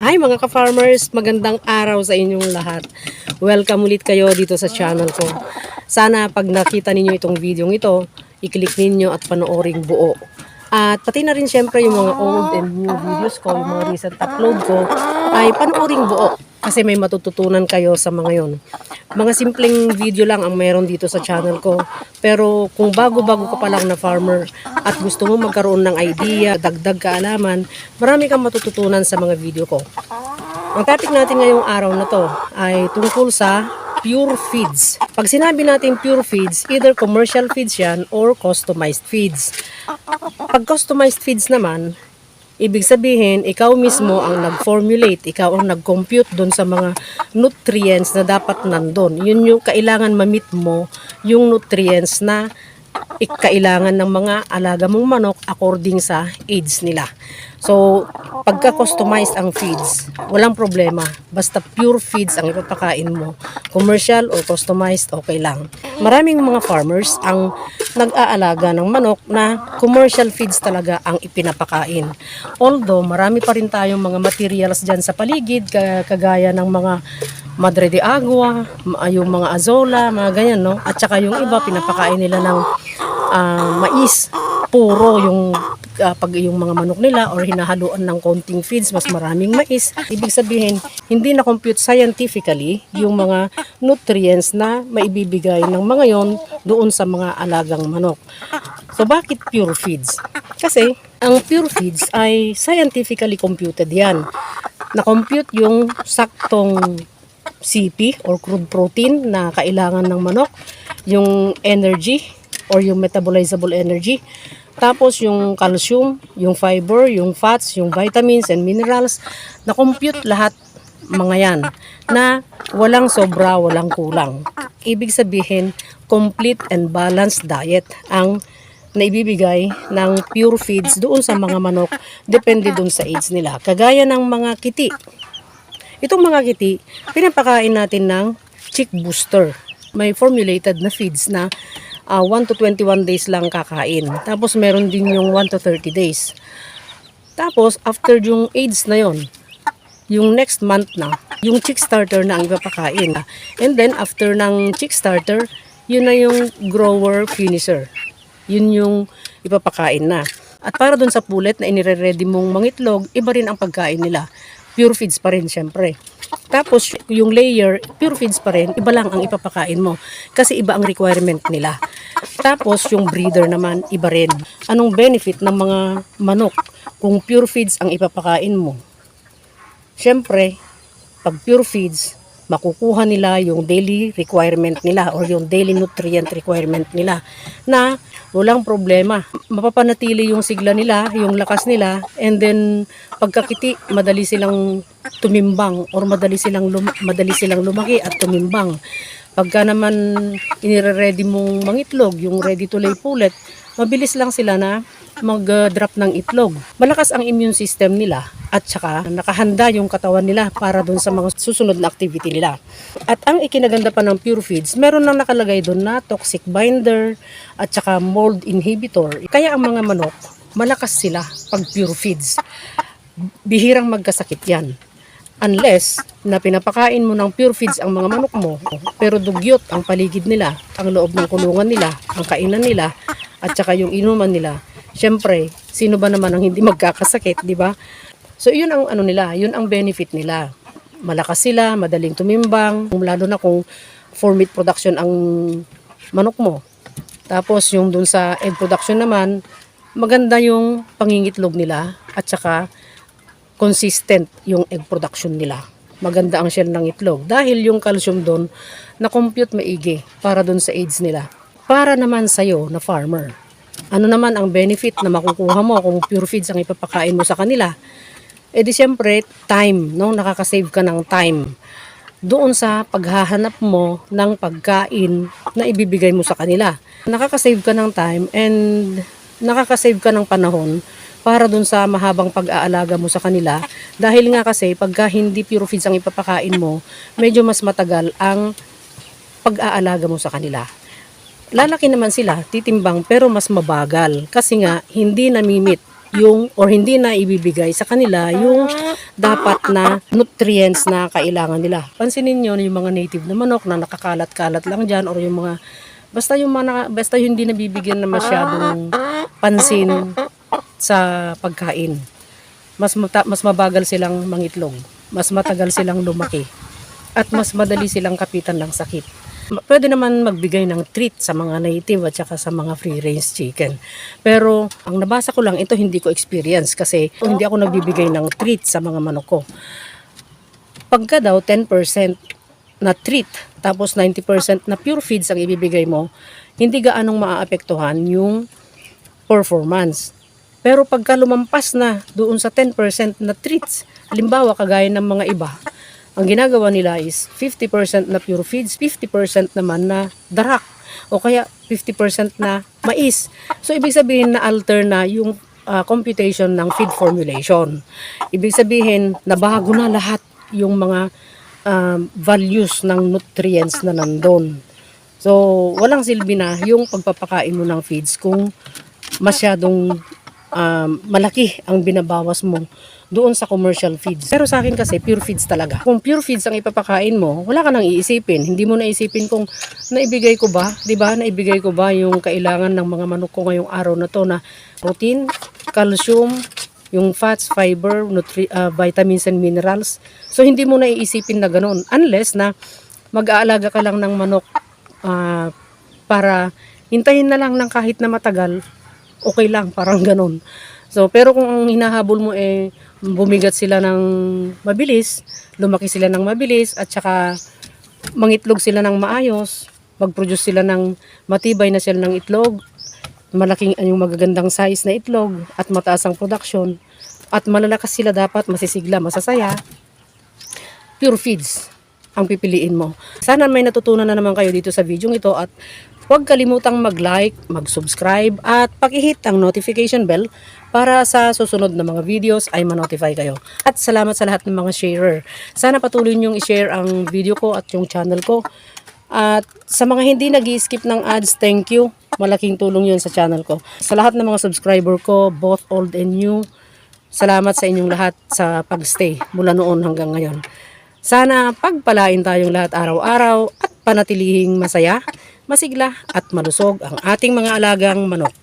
Hi mga ka-farmers, magandang araw sa inyong lahat. Welcome ulit kayo dito sa channel ko. Sana pag nakita ninyo itong video ito, i-click ninyo at panoorin buo. At pati na rin syempre yung mga old and new videos ko, yung mga recent upload ko, ay panoorin buo. Kasi may matututunan kayo sa mga yon. Mga simpleng video lang ang meron dito sa channel ko. Pero kung bago-bago ka pa lang na farmer at gusto mo magkaroon ng idea, dagdag kaalaman, marami kang matututunan sa mga video ko. Ang topic natin ngayong araw na to ay tungkol sa pure feeds. Pag sinabi natin pure feeds, either commercial feeds yan or customized feeds. Pag customized feeds naman, ibig sabihin, ikaw mismo ang nag-formulate, ikaw ang nag-compute doon sa mga nutrients na dapat nandun. Yun yung kailangan ma-meet mo, yung nutrients na kailangan ng mga alaga mong manok according sa age nila. So, pagka-customized ang feeds, walang problema. Basta pure feeds ang ipapakain mo. Commercial or customized, okay lang. Maraming mga farmers ang nag-aalaga ng manok na commercial feeds talaga ang ipinapakain. Although, marami pa rin tayong mga materials dyan sa paligid, kagaya ng mga Madre de Agua, yung mga Azola, mga ganyan, no? At saka yung iba, pinapakain nila ng mais, puro yung pag yung mga manok nila or hinahaluan ng konting feeds, mas maraming mais. Ibig sabihin, hindi na compute scientifically yung mga nutrients na maibibigay ng mga yon doon sa mga alagang manok. So, bakit pure feeds? Kasi, ang pure feeds ay scientifically computed yan. Na-compute yung saktong CP or crude protein na kailangan ng manok, yung energy or yung metabolizable energy, tapos yung calcium, yung fiber, yung fats, yung vitamins and minerals, na-compute lahat mga yan na walang sobra, walang kulang. Ibig sabihin, complete and balanced diet ang naibibigay ng pure feeds doon sa mga manok, depende doon sa age nila. Kagaya ng mga kiti. Itong mga kiti, pinapakain natin ng chick booster. May formulated na feeds na 1 to 21 days lang kakain. Tapos meron din yung 1 to 30 days. Tapos after yung age na yon, yung next month na, yung chick starter na ang ipapakain. And then after ng chick starter, yun na yung grower finisher. Yun yung ipapakain na. At para dun sa pulet na inire-ready mong mangitlog, iba rin ang pagkain nila. Pure feeds pa rin syempre. Tapos yung layer, pure feeds pa rin, iba lang ang ipapakain mo. Kasi iba ang requirement nila. Tapos yung breeder naman, iba rin. Anong benefit ng mga manok kung pure feeds ang ipapakain mo? Syempre, pag pure feeds, makukuha nila yung daily requirement nila or yung daily nutrient requirement nila na walang problema. Mapapanatili yung sigla nila, yung lakas nila, and then pagkakiti, madali silang tumimbang or madali silang lumaki at tumimbang. Pagka naman inire-ready mong mangitlog, yung ready to lay pullet, mabilis lang sila na mag-drop ng itlog. Malakas ang immune system nila at saka nakahanda yung katawan nila para dun sa mga susunod na activity nila. At ang ikinaganda pa ng pure feeds, meron nang nakalagay dun na toxic binder at saka mold inhibitor. Kaya ang mga manok, malakas sila pag pure feeds. Bihirang magkasakit yan. Unless na pinapakain mo ng pure feeds ang mga manok mo, pero dugyot ang paligid nila, ang loob ng kulungan nila, ang kainan nila, at saka yung inuman nila. Siyempre, sino ba naman ang hindi magkakasakit, di ba? So, yun ang ano nila, yun ang benefit nila. Malakas sila, madaling tumimbang, lalo na kung for meat production ang manok mo. Tapos, yung dun sa egg production naman, maganda yung pangingitlog nila at saka consistent yung egg production nila. Maganda ang shell ng itlog dahil yung calcium doon na-compute maigi para doon sa age nila. Para naman sa'yo na farmer, ano naman ang benefit na makukuha mo kung pure feeds ang ipapakain mo sa kanila? E di siyempre, time, no? Nakakasave ka ng time doon sa paghahanap mo ng pagkain na ibibigay mo sa kanila. Nakakasave ka ng time and nakakasave ka ng panahon para dun sa mahabang pag-aalaga mo sa kanila. Dahil nga kasi, pagka hindi pure feeds ang ipapakain mo, medyo mas matagal ang pag-aalaga mo sa kanila. Lalaki naman sila, titimbang, pero mas mabagal. Kasi nga, hindi namimit yung or hindi na ibibigay sa kanila yung dapat na nutrients na kailangan nila. Pansinin niyo yung mga native na manok na nakakalat-kalat lang diyan or yung mga basta yung hindi nabibigyan na masyadong pansin sa pagkain. Mas mabagal silang mangitlog, mas matagal silang lumaki, at mas madali silang kapitan ng sakit. Pwede naman magbigay ng treat sa mga native at saka sa mga free-range chicken. Pero ang nabasa ko lang, ito hindi ko experience kasi hindi ako nagbibigay ng treat sa mga manok ko. Pagka daw 10% na treat tapos 90% na pure feeds ang ibibigay mo, hindi gaanong maaapektuhan yung performance. Pero pagka lumampas na doon sa 10% na treats, halimbawa kagaya ng mga iba, ang ginagawa nila is 50% na pure feeds, 50% naman na darak, o kaya 50% na mais. So, ibig sabihin na alter na yung computation ng feed formulation. Ibig sabihin na bago na lahat yung mga values ng nutrients na nandun. So, walang silbi na yung pagpapakain mo ng feeds kung masyadong malaki ang binabawas mo doon sa commercial feeds. Pero sa akin kasi pure feeds talaga. Kung pure feeds ang ipapakain mo, wala ka nang iisipin. Hindi mo naisipin kung naibigay ko ba, 'di ba? Naibigay ko ba yung kailangan ng mga manok ko ngayong araw na to na protein, calcium, yung fats, fiber, vitamins and minerals. So hindi mo naiisipin na ganoon unless na mag-aalaga ka lang ng manok para hintayin na lang ng kahit na matagal, okay lang, parang ganoon. So, pero kung ang hinahabol mo bumigat sila ng mabilis, lumaki sila ng mabilis, at saka mangitlog sila ng maayos, mag-produce sila ng matibay na shell ng itlog, malaking yung magagandang size na itlog, at mataas ang production, at malalakas sila dapat, masisigla, masasaya, pure feeds ang pipiliin mo. Sana may natutunan na naman kayo dito sa video ito at huwag kalimutang mag-like, mag-subscribe at paki-hit ang notification bell para sa susunod na mga videos ay ma-notify kayo. At salamat sa lahat ng mga sharer. Sana patuloy niyong i-share ang video ko at yung channel ko. At sa mga hindi nag-skip ng ads, thank you. Malaking tulong yun sa channel ko. Sa lahat ng mga subscriber ko, both old and new, salamat sa inyong lahat sa pag-stay mula noon hanggang ngayon. Sana pagpalain tayong lahat araw-araw at panatilihing masaya, masigla at malusog ang ating mga alagang manok.